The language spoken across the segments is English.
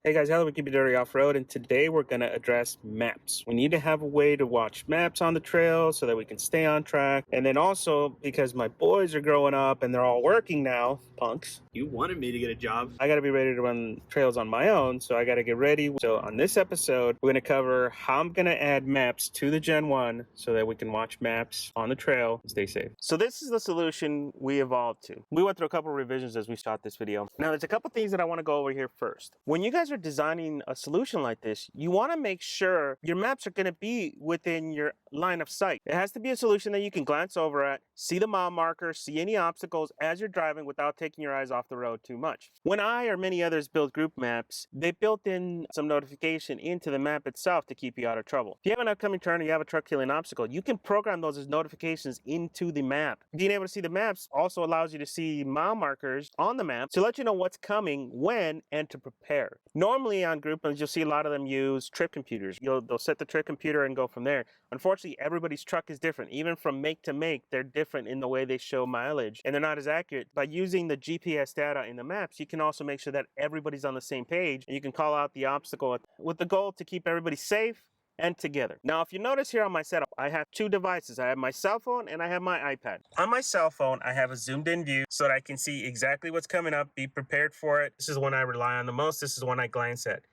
Hey guys, hello, we keep it dirty off-road, and today we're going to address maps. We need to have a way to watch maps on the trail so that we can stay on track. And then also, because my boys are growing up and they're all working now, punks. You wanted me to get a job. I got to be ready to run trails on my own, so I got to get ready. So on this episode, we're going to cover how I'm going to add maps to the Gen 1 so that we can watch maps on the trail and stay safe. So this is the solution we evolved to. We went through a couple of revisions as we shot this video. Now, there's a couple things that I want to go over here first. When you guys are designing a solution like this, you want to make sure your maps are going to be within your line of sight. It has to be a solution that you can glance over at, see the mile marker, see any obstacles as you're driving without taking your eyes off the road too much. When I or many others build group maps, they built in some notification into the map itself to keep you out of trouble. If you have an upcoming turn or you have a truck killing obstacle, you can program those as notifications into the map. Being able to see the maps also allows you to see mile markers on the map to let you know what's coming, when, and to prepare. Normally on group maps, you'll see a lot of them use trip computers. They'll set the trip computer and go from there. Unfortunately, everybody's truck is different. Even from make to make, they're different in the way they show mileage, and they're not as accurate. By using the GPS data in the maps, you can also make sure that everybody's on the same page, and you can call out the obstacle with the goal to keep everybody safe and together. Now, if you notice here on my setup, I have two devices. I have my cell phone and I have my iPad. On my cell phone, I have a zoomed in view so that I can see exactly what's coming up, be prepared for it. This is the one I rely on the most. This is the one I glance at.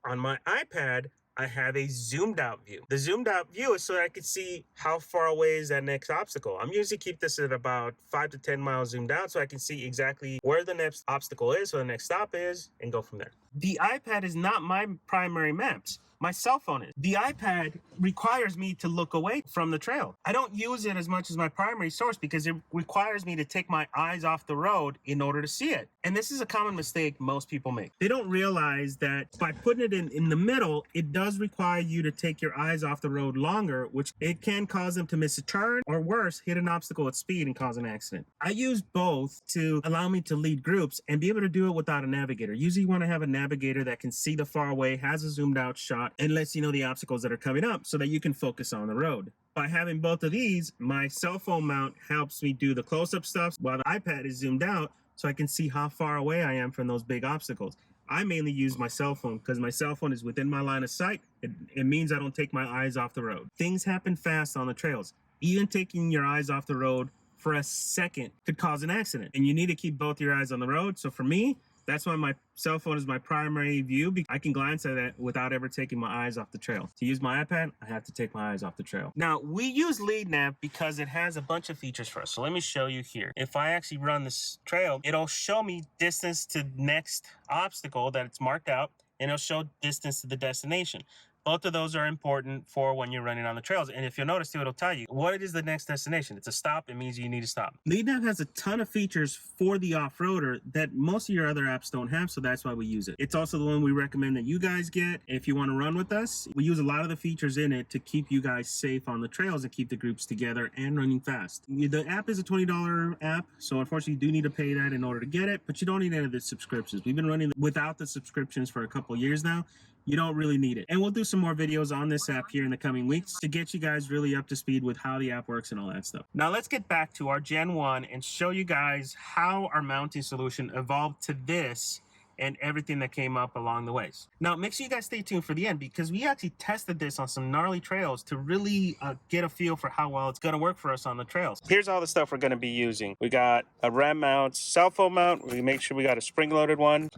On my iPad, I have a zoomed out view. The zoomed out view is so that I can see how far away is that next obstacle. I'm usually keep this at about 5 to 10 miles zoomed out so I can see exactly where the next obstacle is, where the next stop is, and go from there. The iPad is not my primary maps. My cell phone is. The iPad requires me to look away from the trail. I don't use it as much as my primary source because it requires me to take my eyes off the road in order to see it. And this is a common mistake most people make. They don't realize that by putting it in the middle, it does require you to take your eyes off the road longer, which it can cause them to miss a turn or worse, hit an obstacle at speed and cause an accident. I use both to allow me to lead groups and be able to do it without a navigator. Usually you want to have a navigator that can see the far away, has a zoomed out shot, and lets you know the obstacles that are coming up so that you can focus on the road. By having both of these, my cell phone mount helps me do the close-up stuff while the iPad is zoomed out so I can see how far away I am from those big obstacles. I mainly use my cell phone because my cell phone is within my line of sight. It means I don't take my eyes off the road. Things happen fast on the trails. Even taking your eyes off the road for a second could cause an accident, and you need to keep both your eyes on the road. So for me, that's why my cell phone is my primary view. I can glance at it without ever taking my eyes off the trail. To use my iPad, I have to take my eyes off the trail. Now, we use Lead-Nav because it has a bunch of features for us. So let me show you here. If I actually run this trail, it'll show me distance to next obstacle that it's marked out, and it'll show distance to the destination. Both of those are important for when you're running on the trails. And if you'll notice too, it'll tell you what is the next destination. It's a stop. It means you need to stop. Lead-Nav has a ton of features for the off-roader that most of your other apps don't have, so that's why we use it. It's also the one we recommend that you guys get if you want to run with us. We use a lot of the features in it to keep you guys safe on the trails and keep the groups together and running fast. The app is a $20 app, so unfortunately you do need to pay that in order to get it, but you don't need any of the subscriptions. We've been running without the subscriptions for a couple of years now. You don't really need it. And we'll do some more videos on this app here in the coming weeks to get you guys really up to speed with how the app works and all that stuff. Now let's get back to our Gen 1 and show you guys how our mounting solution evolved to this and everything that came up along the ways. Now, make sure you guys stay tuned for the end because we actually tested this on some gnarly trails to really get a feel for how well it's gonna work for us on the trails. Here's all the stuff we're gonna be using. We got a RAM mount, cell phone mount. We make sure we got a spring-loaded one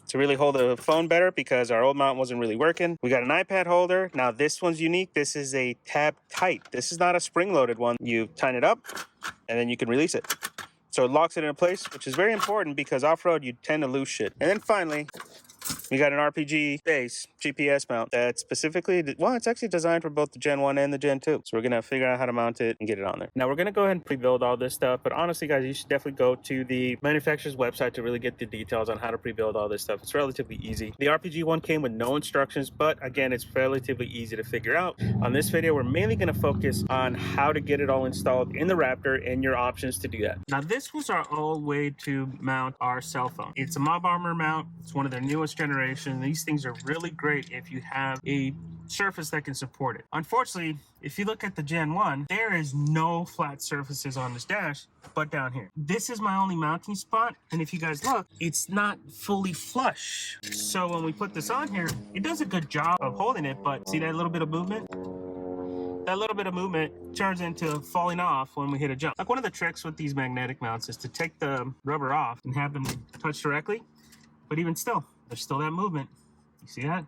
to really hold the phone better because our old mount wasn't really working. We got an iPad holder. Now this one's unique. This is a tab tight. This is not a spring-loaded one. You tighten it up and then you can release it. So it locks it in place, which is very important because off-road you tend to lose shit. And then finally, we got an RPG base GPS mount that's specifically, well, it's actually designed for both the Gen 1 and the Gen 2. So we're going to figure out how to mount it and get it on there. Now we're going to go ahead and pre-build all this stuff. But honestly, guys, you should definitely go to the manufacturer's website to really get the details on how to pre-build all this stuff. It's relatively easy. The RPG one came with no instructions, but again, it's relatively easy to figure out. On this video, we're mainly going to focus on how to get it all installed in the Raptor and your options to do that. Now this was our old way to mount our cell phone. It's a Mob Armor mount. It's one of their newest generations. generation. These things are really great if you have a surface that can support it. Unfortunately, if you look at the Gen 1, there is no flat surfaces on this dash but down here. This is my only mounting spot, and if you guys look, it's not fully flush. So when we put this on here, it does a good job of holding it, but see that little bit of movement? That little bit of movement turns into falling off when we hit a jump. Like one of the tricks with these magnetic mounts is to take the rubber off and have them touch directly, but even still, there's still that movement. You see that?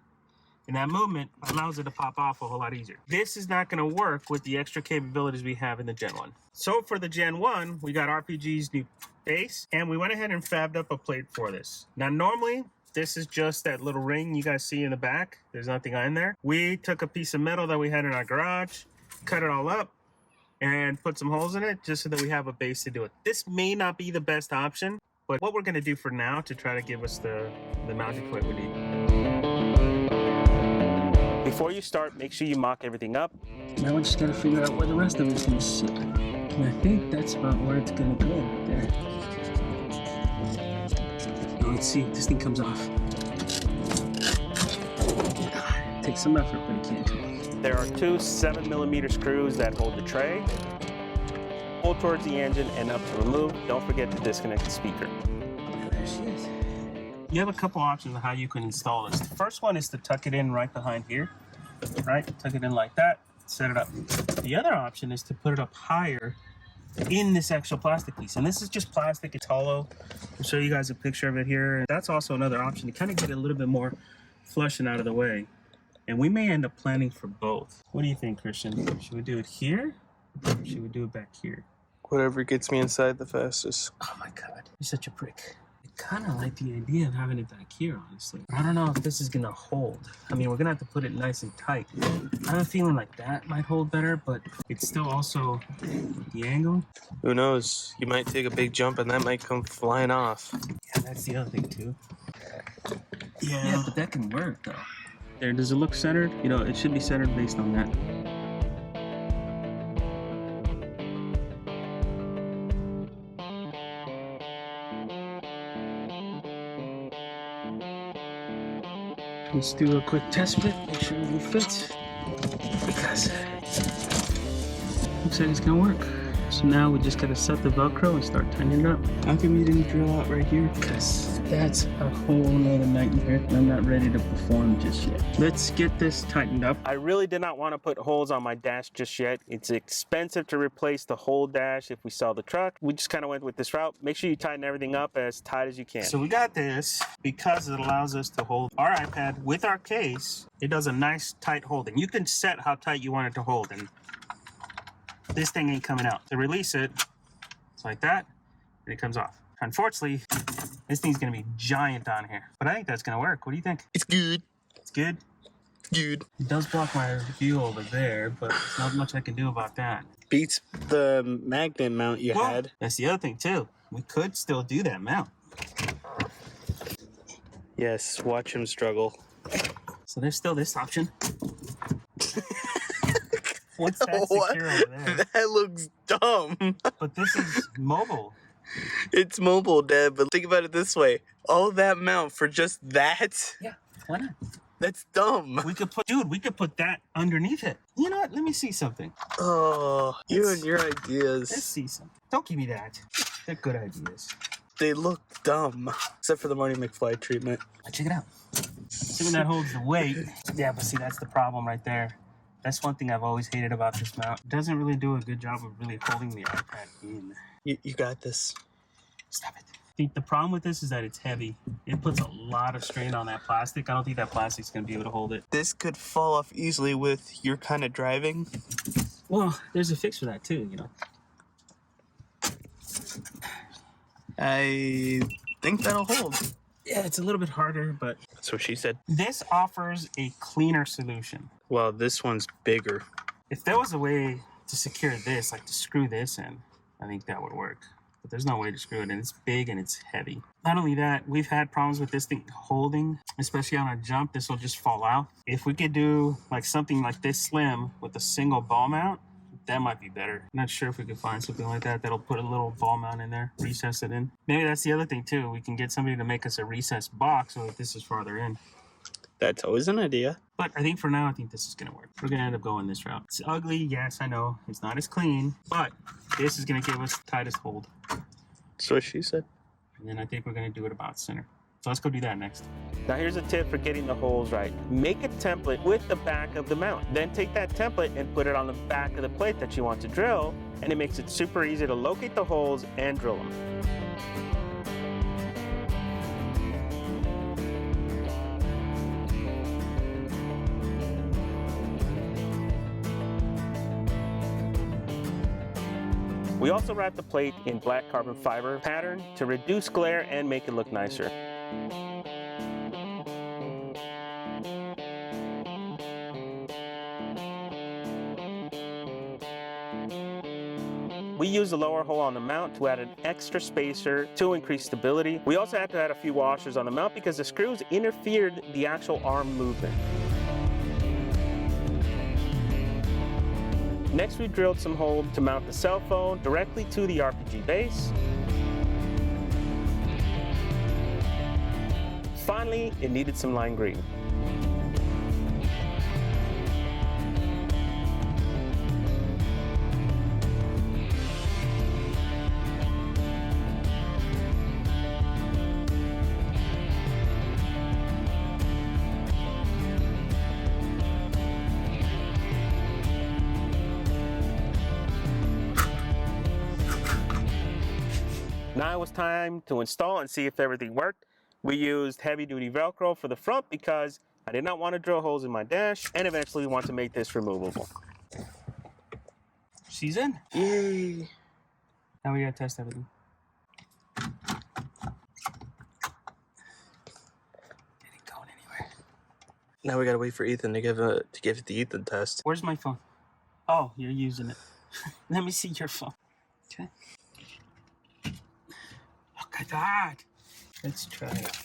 And that movement allows it to pop off a whole lot easier. This is not gonna work with the extra capabilities we have in the Gen 1. So for the Gen 1, we got RPG's new base, and we went ahead and fabbed up a plate for this. Now normally, this is just that little ring you guys see in the back. There's nothing in there. We took a piece of metal that we had in our garage, cut it all up, and put some holes in it just so that we have a base to do it. This may not be the best option, but what we're gonna do for now to try to give us the mounting point we need. Before you start, make sure you mock everything up. Now we just gotta figure out where the rest of it's gonna sit. And I think that's about where it's gonna go right there. Now let's see if this thing comes off. It takes some effort, but it can't come off. There are two 7mm screws that hold the tray. Pull towards the engine and up to remove. Don't forget to disconnect the speaker. There she is. You have a couple options on how you can install this. The first one is to tuck it in right behind here, right? Tuck it in like that, set it up. The other option is to put it up higher in this actual plastic piece. And this is just plastic, it's hollow. I'll show you guys a picture of it here. That's also another option to kind of get it a little bit more flush and out of the way. And we may end up planning for both. What do you think, Christian? Should we do it here? Or should we do it back here? Whatever gets me inside the fastest. Oh my God, you're such a prick. Kind of like the idea of having it back here, honestly. I don't know if this is gonna hold. I mean, we're gonna have to put it nice and tight. I have a feeling like that might hold better, but it's still also the angle. Who knows? You might take a big jump and that might come flying off. Yeah, that's the other thing too. Yeah, but that can work though. There, does it look centered? You know, it should be centered based on that. Let's do a quick test fit, make sure everything fits, because looks like it's gonna work. So now we just gotta set the Velcro and start tightening it up. How come you didn't drill out right here? Because that's a whole nother nightmare, and I'm not ready to perform just yet. Let's get this tightened up. I really did not want to put holes on my dash just yet. It's expensive to replace the whole dash if we sell the truck. We just kind of went with this route. Make sure you tighten everything up as tight as you can. So we got this because it allows us to hold our iPad with our case. It does a nice tight holding. You can set how tight you want it to hold, and this thing ain't coming out. To release it, it's like that, and it comes off. Unfortunately, this thing's gonna be giant on here, but I think that's gonna work. What do you think? It's good. It's good? Good. It does block my view over there, but there's not much I can do about that. Beats the magnet mount you had. That's the other thing too. We could still do that mount. Yes, watch him struggle. So there's still this option. What's that secure over there? That looks dumb. But this is mobile. It's mobile, Dad, but think about it this way. All that mount for just that? Yeah, why not? That's dumb. We could put that underneath it. You know what? Let me see something. Oh, you and your ideas. Let's see something. Don't give me that. They're good ideas. They look dumb. Except for the Marty McFly treatment. Check it out. Assuming that holds the weight. Yeah, but see, that's the problem right there. That's one thing I've always hated about this mount. It doesn't really do a good job of really holding the iPad in. You got this. Stop it. I think the problem with this is that it's heavy. It puts a lot of strain on that plastic. I don't think that plastic's gonna be able to hold it. This could fall off easily with your kind of driving. Well, there's a fix for that too, you know. I think that'll hold. Yeah, it's a little bit harder, but... That's what she said. This offers a cleaner solution. Well, this one's bigger. If there was a way to secure this, like to screw this in, I think that would work. But there's no way to screw it in. It's big and it's heavy. Not only that, we've had problems with this thing holding, especially on a jump. This will just fall out. If we could do like something like this slim with a single ball mount, That might be better. Not sure if we could find something like that that'll put a little ball mount in there, recess it in. Maybe that's the other thing too. We can get somebody to make us a recessed box so that this is farther in. That's always an idea. But I think for now, I think this is gonna work. We're gonna end up going this route. It's ugly, yes, I know. It's not as clean, but this is gonna give us the tightest hold. That's what she said. And then I think we're gonna do it about center. So let's go do that next. Now here's a tip for getting the holes right. Make a template with the back of the mount. Then take that template and put it on the back of the plate that you want to drill, and it makes it super easy to locate the holes and drill them. We also wrap the plate in black carbon fiber pattern to reduce glare and make it look nicer. We use the lower hole on the mount to add an extra spacer to increase stability. We also had to add a few washers on the mount because the screws interfered the actual arm movement. Next, we drilled some holes to mount the cell phone directly to the RPG base. Finally, it needed some lime green. Now it was time to install and see if everything worked. We used heavy-duty Velcro for the front because I did not want to drill holes in my dash, and eventually we want to make this removable. She's in. Yay. Now we gotta test everything. It ain't going anywhere. Now we gotta wait for Ethan to give it the Ethan test. Where's my phone? Oh, you're using it. Let me see your phone. Okay. Look at that. Let's try it.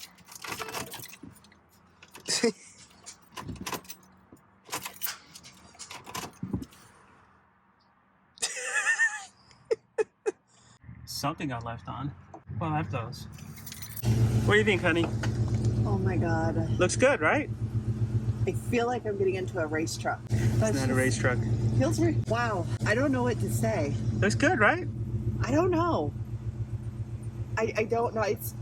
Something got left on. Well, left those. What do you think, honey? Oh my God. Looks good, right? I feel like I'm getting into a race truck. It's not a race truck. Feels very, wow. I don't know what to say. Looks good, right? I don't know. I don't know. It's,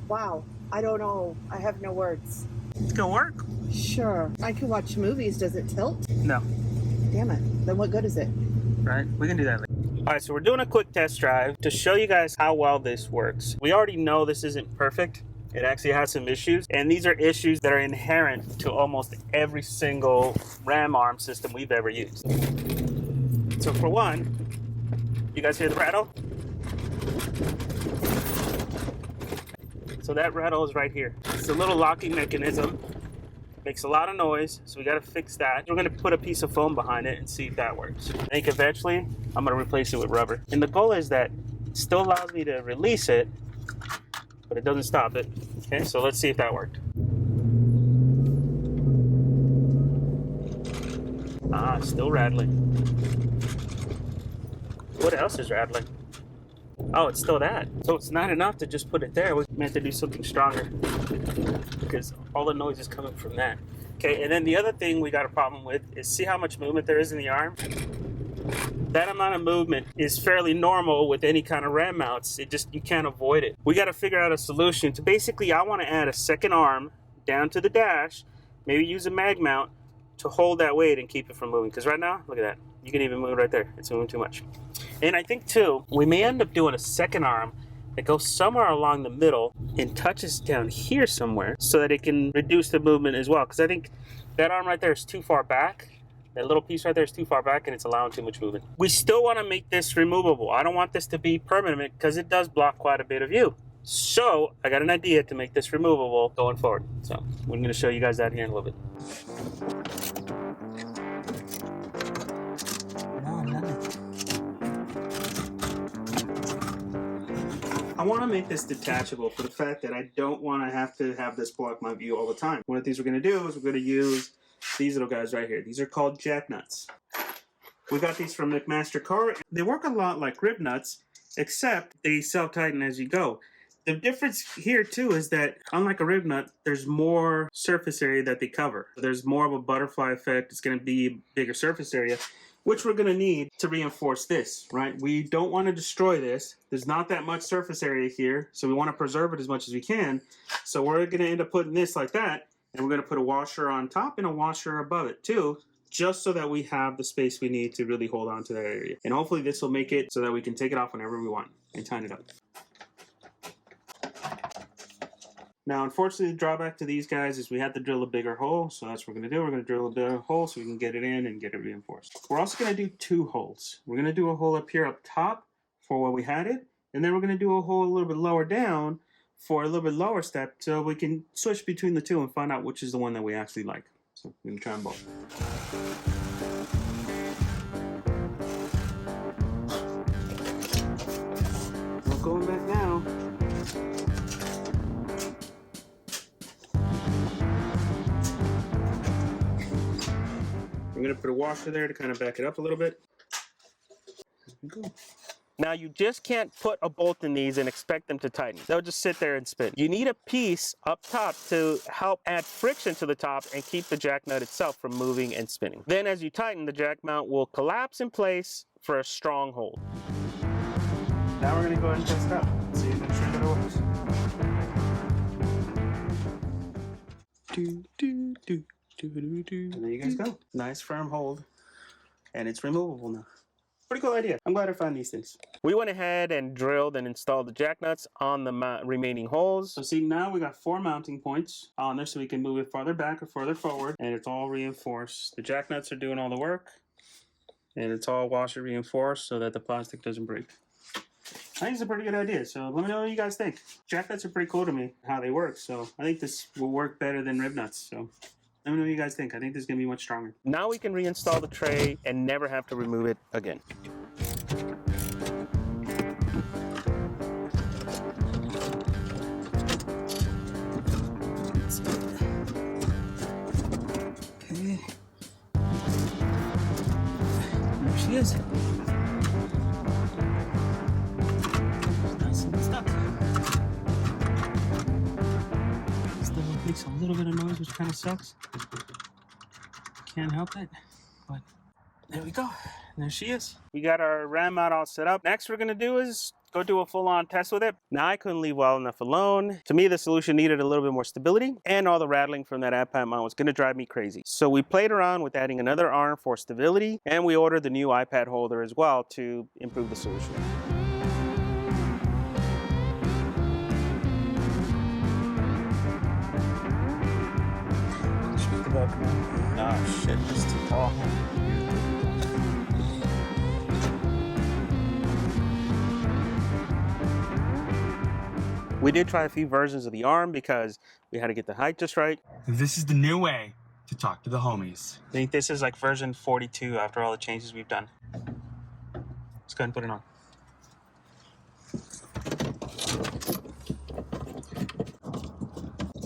wow. I don't know. I have no words. It's gonna work. Sure. I can watch movies. Does it tilt? No. Damn it. Then what good is it? Right? We can do that later. All right, so we're doing a quick test drive to show you guys how well this works. We already know this isn't perfect. It actually has some issues, and these are issues that are inherent to almost every single ram arm system we've ever used. So for one, you guys hear the rattle? So that rattle is right here. It's a little locking mechanism. Makes a lot of noise, so we gotta fix that. We're gonna put a piece of foam behind it and see if that works. I think eventually I'm gonna replace it with rubber. And the goal is that it still allows me to release it, but it doesn't stop it. Okay, so let's see if that worked. Ah, still rattling. What else is rattling? Oh, it's still that. So it's not enough to just put it there. We meant to do something stronger because all the noise is coming from that. Okay, and then the other thing we got a problem with is see how much movement there is in the arm? That amount of movement is fairly normal with any kind of ram mounts. It just, you can't avoid it. We got to figure out a solution to basically, I want to add a second arm down to the dash, maybe use a mag mount to hold that weight and keep it from moving. Because right now, look at that. You can even move it right there. It's moving too much. And I think too, we may end up doing a second arm that goes somewhere along the middle and touches down here somewhere so that it can reduce the movement as well. Because I think that arm right there is too far back. That little piece right there is too far back and it's allowing too much movement. We still want to make this removable. I don't want this to be permanent because it does block quite a bit of view. So I got an idea to make this removable going forward. So I'm going to show you guys that here in a little bit. I want to make this detachable for the fact that I don't want to have this block my view all the time. One of the things we're going to do is we're going to use these little guys right here. These are called jack nuts. We got these from McMaster Car. They work a lot like rib nuts, except they self-tighten as you go. The difference here too is that unlike a rib nut, there's more surface area that they cover. There's more of a butterfly effect. It's going to be a bigger surface area, which we're going to need to reinforce this, right? We don't want to destroy this. There's not that much surface area here, so we want to preserve it as much as we can. So we're going to end up putting this like that, and we're going to put a washer on top and a washer above it too, just so that we have the space we need to really hold on to that area. And hopefully this will make it so that we can take it off whenever we want and tighten it up. Now, unfortunately, the drawback to these guys is we have to drill a bigger hole, so that's what we're going to do. We're going to drill a bigger hole so we can get it in and get it reinforced. We're also going to do 2 holes. We're going to do a hole up here up top for where we had it, and then we're going to do a hole a little bit lower down for a little bit lower step so we can switch between the two and find out which is the one that we actually like. So we're going to try them both. We're going back now. I'm going to put a washer there to kind of back it up a little bit. Now you just can't put a bolt in these and expect them to tighten. They'll just sit there and spin. You need a piece up top to help add friction to the top and keep the jack nut itself from moving and spinning. Then as you tighten, the jack mount will collapse in place for a strong hold. Now we're going to go ahead and test it out. See if it's sure that it works. And there you guys go. Nice firm hold. And it's removable now. Pretty cool idea. I'm glad I found these things. We went ahead and drilled and installed the jack nuts on the remaining holes. So see, now we got 4 mounting points on there so we can move it farther back or farther forward. And it's all reinforced. The jack nuts are doing all the work. And it's all washer reinforced so that the plastic doesn't break. I think it's a pretty good idea, so let me know what you guys think. Jack nuts are pretty cool to me, how they work, so I think this will work better than rib nuts, so let me know what you guys think. I think this is going to be much stronger. Now we can reinstall the tray and never have to remove it again. Okay. There she is. Makes a little bit of noise, which kind of sucks. Can't help it, but there we go. There she is. We got our ram mount all set up. Next we're gonna do is go do a full-on test with it. Now I couldn't leave well enough alone. To me, the solution needed a little bit more stability, and all the rattling from that iPad mount was gonna drive me crazy. So we played around with adding another arm for stability, and we ordered the new iPad holder as well to improve the solution. Oh shit, this is too tall. We did try a few versions of the arm because we had to get the height just right. This is the new way to talk to the homies. I think this is like version 42 after all the changes we've done. Let's go ahead and put it on.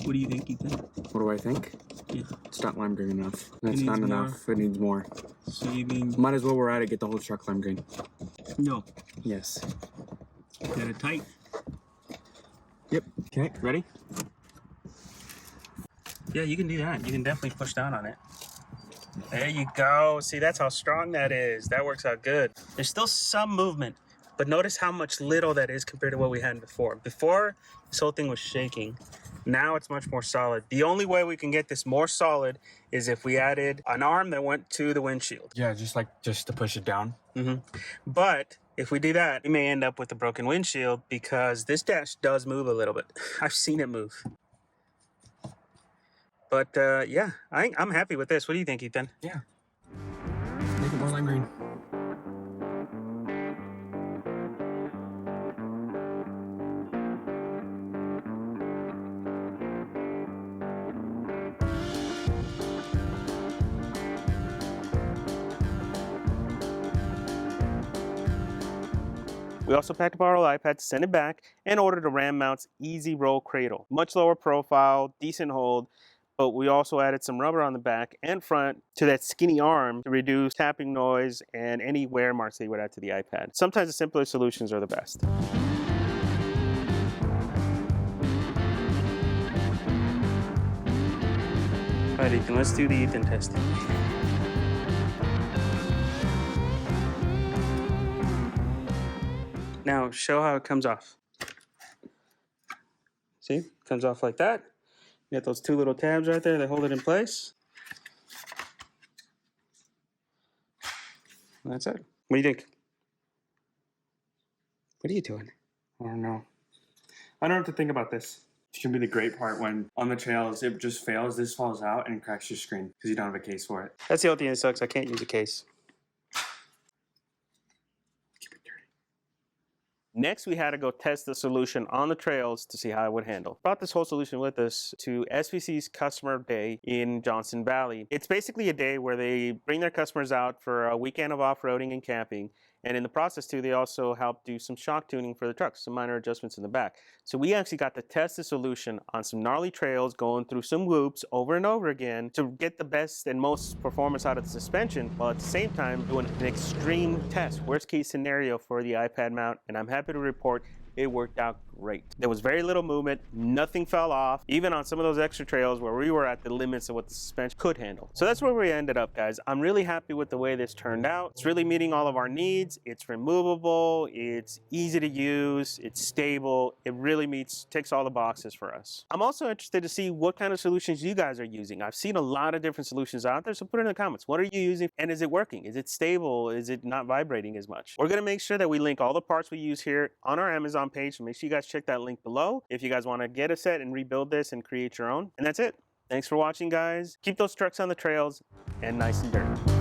What do you think, Ethan? What do I think? Yeah. It's not lime green enough. That's not more. enough. It needs more. So you mean... Might as well we're at it, get the whole truck lime green. No. Yes. Got it tight. Yep. Okay, ready? Yeah, you can do that. You can definitely push down on it. There you go. See, that's how strong that is. That works out good. There's still some movement, but notice how much little that is compared to what we had before. Before, this whole thing was shaking. Now it's much more solid. The only way we can get this more solid is if we added an arm that went to the windshield. Yeah, just to push it down. But if we do that, we may end up with a broken windshield because this dash does move a little bit. I've seen it move. But yeah, I'm happy with this. What do you think, Ethan? Yeah. Make it more lime green. We also packed up our iPad to send it back and ordered a Mounts EZ-Rll'r Cradle. Much lower profile, decent hold, but we also added some rubber on the back and front to that skinny arm to reduce tapping noise and any wear marks that you would add to the iPad. Sometimes the simpler solutions are the best. All right, Ethan, let's do the Ethan testing. Now, show how it comes off. See, comes off like that. You got those two little tabs right there that hold it in place. And that's it. What do you think? What are you doing? I don't know. I don't have to think about this. It's gonna be the great part when on the trails it just fails, this falls out and cracks your screen because you don't have a case for it. That's the only thing that sucks. I can't use a case. Keep it dirty. Next, we had to go test the solution on the trails to see how it would handle. Brought this whole solution with us to SVC's Customer Day in Johnson Valley. It's basically a day where they bring their customers out for a weekend of off-roading and camping. And in the process too, they also help do some shock tuning for the trucks, some minor adjustments in the back. So we actually got to test the solution on some gnarly trails, going through some loops over and over again to get the best and most performance out of the suspension, while at the same time doing an extreme test, worst case scenario for the iPad mount. And I'm happy to report it worked out great. There was very little movement, nothing fell off, even on some of those extra trails where we were at the limits of what the suspension could handle. So that's where we ended up, guys. I'm really happy with the way this turned out. It's really meeting all of our needs. It's removable, it's easy to use, it's stable. It really ticks all the boxes for us. I'm also interested to see what kind of solutions you guys are using. I've seen a lot of different solutions out there, so put it in the comments. What are you using, and is it working? Is it stable? Is it not vibrating as much? We're gonna make sure that we link all the parts we use here on our Amazon page, so make sure you guys check that link below if you guys want to get a set and rebuild this and create your own. And that's it. Thanks for watching, guys. Keep those trucks on the trails and nice and dirty.